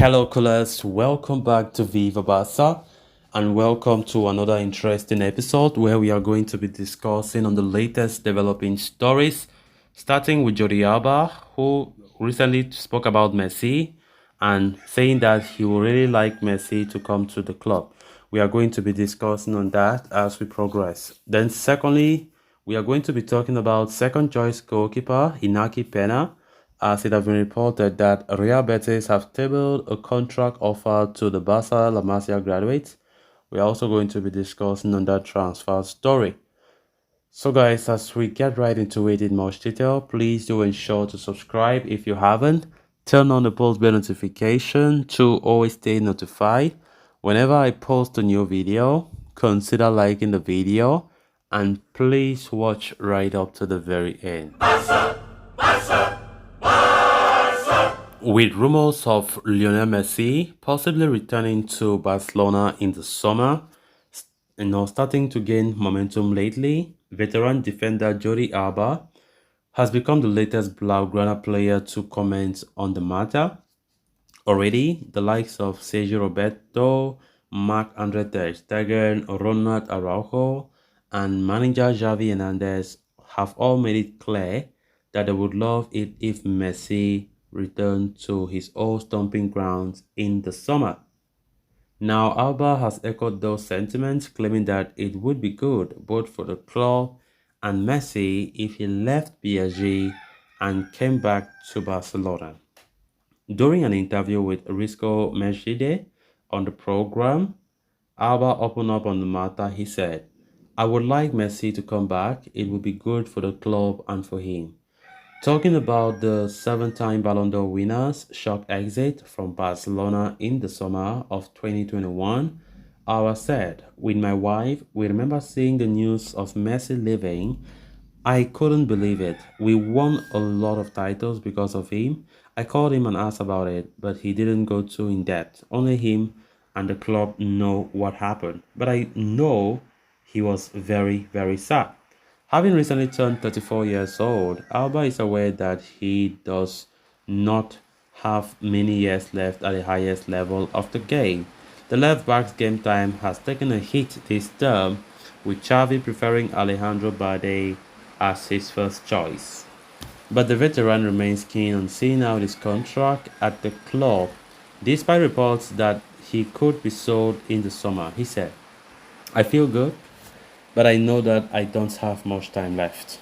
Hello, callers. Welcome back to Viva Barca, and welcome to another interesting episode where we are going to be discussing on the latest developing stories, starting with Jordi Alba, who recently spoke about Messi and saying that he would really like Messi to come to the club. We are going to be discussing on that as we progress. Then, secondly, we are going to be talking about second choice goalkeeper Inaki Pena, as it has been reported that Real Betis have tabled a contract offer to the Barca La Masia graduates. We are also going to be discussing on that transfer story. So guys, as we get right into it in much detail, please do ensure to subscribe if you haven't. Turn on the post bell notification to always stay notified. Whenever I post a new video, consider liking the video and please watch right up to the very end. With rumors of Lionel Messi possibly returning to Barcelona in the summer, starting to gain momentum lately, veteran defender Jordi Alba has become the latest Blaugrana player to comment on the matter. Already, the likes of Sergio Roberto, Marc-Andre Ter Stegen, Ronald Araujo, and manager Xavi Hernandez have all made it clear that they would love it if Messi returned to his old stomping grounds in the summer. Now, Alba has echoed those sentiments, claiming that it would be good both for the club and Messi if he left PSG and came back to Barcelona. During an interview with Risco Mejide on the program, Alba opened up on the matter. He said, I would like Messi to come back. It would be good for the club and for him. Talking about the seven-time Ballon d'Or winner's shock exit from Barcelona in the summer of 2021, Alba said, with my wife, we remember seeing the news of Messi leaving. I couldn't believe it. We won a lot of titles because of him. I called him and asked about it, but he didn't go too in depth. Only him and the club know what happened. But I know he was very, very sad. Having recently turned 34 years old, Alba is aware that he does not have many years left at the highest level of the game. The left back's game time has taken a hit this term, with Xavi preferring Alejandro Balde as his first choice. But the veteran remains keen on seeing out his contract at the club, despite reports that he could be sold in the summer. He said, I feel good, but I know that I don't have much time left.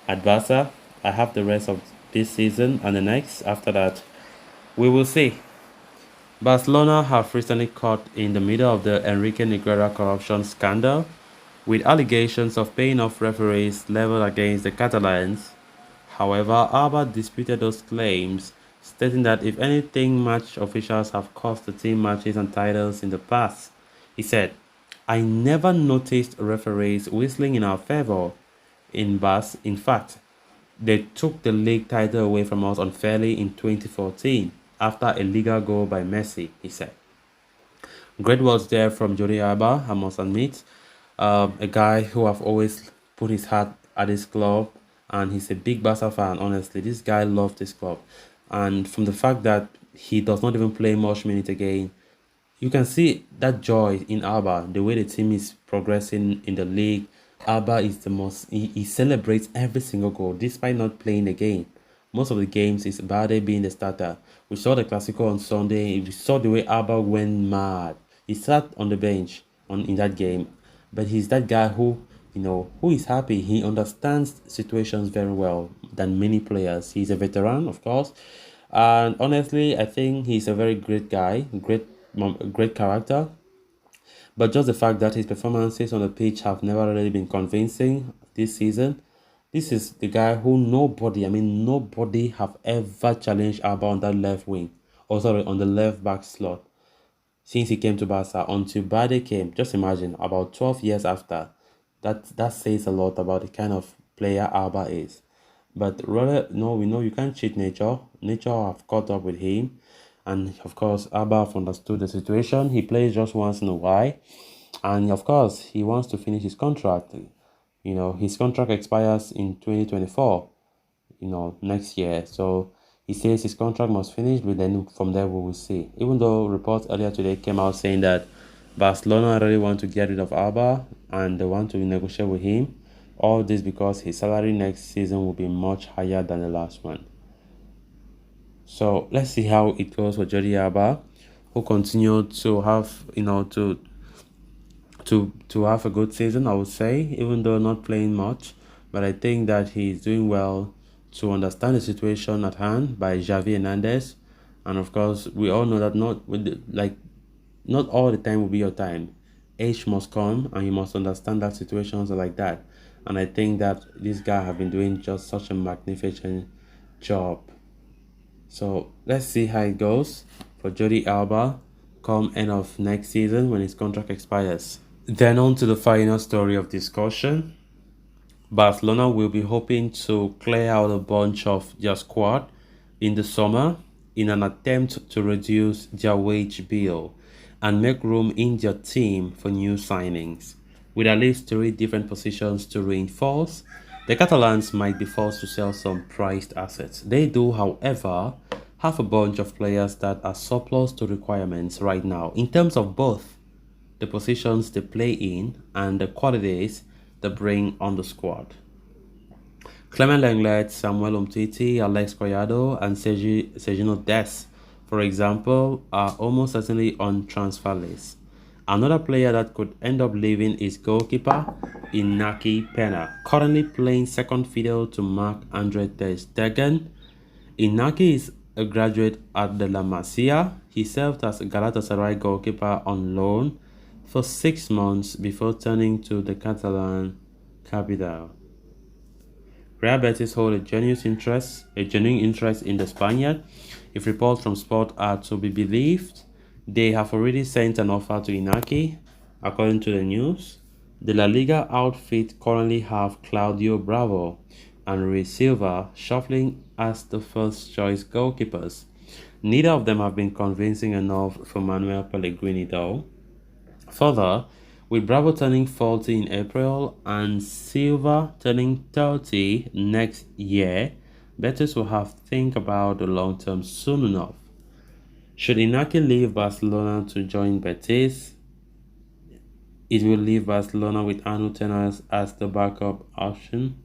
At Barca, I have the rest of this season and the next. After that, we will see. Barcelona have recently caught in the middle of the Enrique Negreira corruption scandal, with allegations of paying off referees leveled against the Catalans. However, Alba disputed those claims, stating that if anything, match officials have cost the team matches and titles in the past. He said, I never noticed referees whistling in our favor. In fact, they took the league title away from us unfairly in 2014 after a legal goal by Messi, he said. Great words there from Jordi Alba, I must admit. A guy who have always put his heart at his club, and he's a big Barca fan. Honestly, this guy loves this club, and from the fact that he does not even play much minute again, you can see that joy in Alba. The way the team is progressing in the league, Alba is the most. He celebrates every single goal despite not playing the game. Most of the games is Bade being the starter. We saw the Clasico on Sunday. We saw the way Alba went mad. He sat on the bench in that game, but he's that guy who is happy. He understands situations very well than many players. He's a veteran, of course, and honestly, I think he's a very great guy, great character. But just the fact that his performances on the pitch have never really been convincing this season. This is the guy who nobody have ever challenged Alba on that left wing, or sorry, on the left back slot since he came to Barca until Bade came. Just imagine, about 12 years after. That says a lot about the kind of player Alba is. But rather, no, we know you can't cheat nature. Nature have caught up with him. And of course, Alba have understood the situation. He plays just once in a while. And of course, he wants to finish his contract. His contract expires in 2024, next year. So He says his contract must finish, but then from there we will see. Even though reports earlier today came out saying that Barcelona really want to get rid of Alba and they want to negotiate with him. All this because his salary next season will be much higher than the last one. So let's see how it goes for Jordi Alba, who continued to have to have a good season, I would say, even though not playing much. But I think that he's doing well to understand the situation at hand by Xavi Hernandez. And of course, we all know that not all the time will be your time. Age must come and you must understand that situations are like that. And I think that this guy have been doing just such a magnificent job. So let's see how it goes for Jordi Alba come end of next season when his contract expires. Then on to the final story of discussion. Barcelona will be hoping to clear out a bunch of their squad in the summer in an attempt to reduce their wage bill and make room in their team for new signings. With at least three different positions to reinforce, the Catalans might be forced to sell some prized assets. They do, however, have a bunch of players that are surplus to requirements right now in terms of both the positions they play in and the qualities they bring on the squad. Clement Lenglet, Samuel Umtiti, Alex Collado, and Sergino Des, for example, are almost certainly on transfer lists. Another player that could end up leaving is goalkeeper Inaki Pena, currently playing second fiddle to Marc-Andre Ter Stegen. Inaki is a graduate at the La Masia. He served as Galatasaray goalkeeper on loan for 6 months before turning to the Catalan capital. Real Betis hold a genuine interest in the Spaniard. If reports from Sport are to be believed, they have already sent an offer to Inaki, according to the news. The La Liga outfit currently have Claudio Bravo and Rui Silva shuffling as the first choice goalkeepers. Neither of them have been convincing enough for Manuel Pellegrini though. Further, with Bravo turning 40 in April and Silva turning 30 next year, Betis will have to think about the long term soon enough. Should Inaki leave Barcelona to join Betis, it will leave Barcelona with Anu Tenas as the backup option,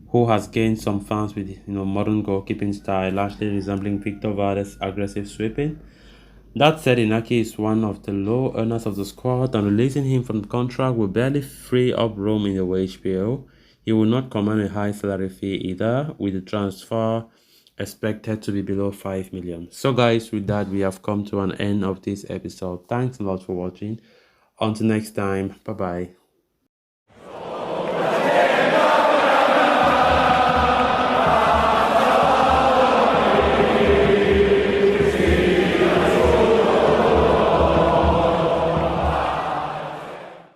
who has gained some fans with modern goalkeeping style, largely resembling Victor Valdes' aggressive sweeping. That said, Inaki is one of the low earners of the squad, and releasing him from the contract will barely free up room in the wage bill. He will not command a high salary fee either, with the transfer expected to be below 5 million. So guys, with that, we have come to an end of this episode. Thanks a lot for watching. Until next time, bye bye.